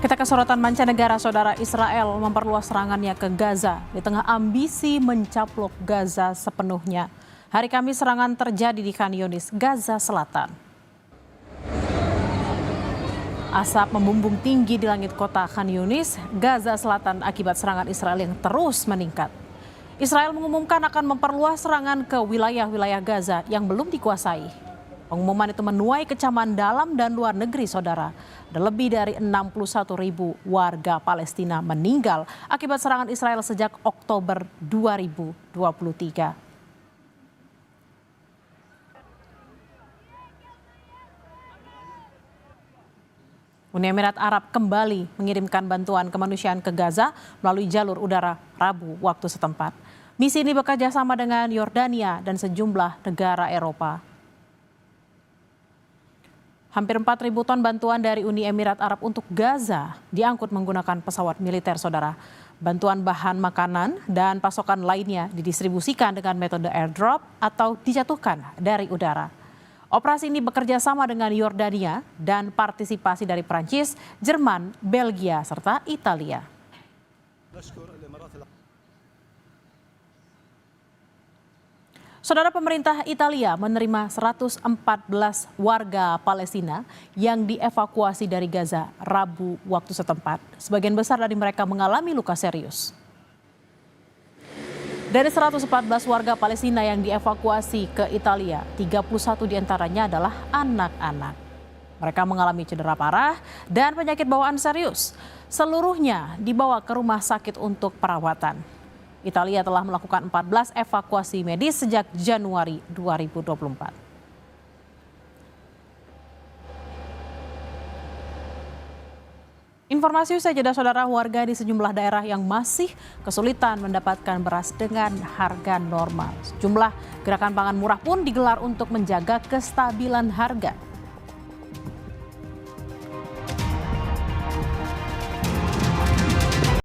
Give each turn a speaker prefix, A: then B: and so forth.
A: Kita ke sorotan mancanegara, saudara. Israel memperluas serangannya ke Gaza di tengah ambisi mencaplok Gaza sepenuhnya. Hari Kamis serangan terjadi di Khan Yunis, Gaza Selatan. Asap membumbung tinggi di langit kota Khan Yunis, Gaza Selatan akibat serangan Israel yang terus meningkat. Israel mengumumkan akan memperluas serangan ke wilayah-wilayah Gaza yang belum dikuasai. Pengumuman itu menuai kecaman dalam dan luar negeri, saudara. Ada lebih dari 61.000 warga Palestina meninggal akibat serangan Israel sejak Oktober 2023. Uni Emirat Arab kembali mengirimkan bantuan kemanusiaan ke Gaza melalui jalur udara Rabu waktu setempat. Misi ini bekerja sama dengan Yordania dan sejumlah negara Eropa. Hampir 4.000 ton bantuan dari Uni Emirat Arab untuk Gaza diangkut menggunakan pesawat militer, saudara. Bantuan bahan makanan dan pasokan lainnya didistribusikan dengan metode airdrop atau dijatuhkan dari udara. Operasi ini bekerja sama dengan Yordania dan partisipasi dari Prancis, Jerman, Belgia, serta Italia. Saudara, pemerintah Italia menerima 114 warga Palestina yang dievakuasi dari Gaza Rabu waktu setempat. Sebagian besar dari mereka mengalami luka serius. Dari 114 warga Palestina yang dievakuasi ke Italia, 31 diantaranya adalah anak-anak. Mereka mengalami cedera parah dan penyakit bawaan serius. Seluruhnya dibawa ke rumah sakit untuk perawatan. Italia telah melakukan 14 evakuasi medis sejak Januari 2024. Informasi usai jeda, saudara. Warga di sejumlah daerah yang masih kesulitan mendapatkan beras dengan harga normal. Sejumlah gerakan pangan murah pun digelar untuk menjaga kestabilan harga.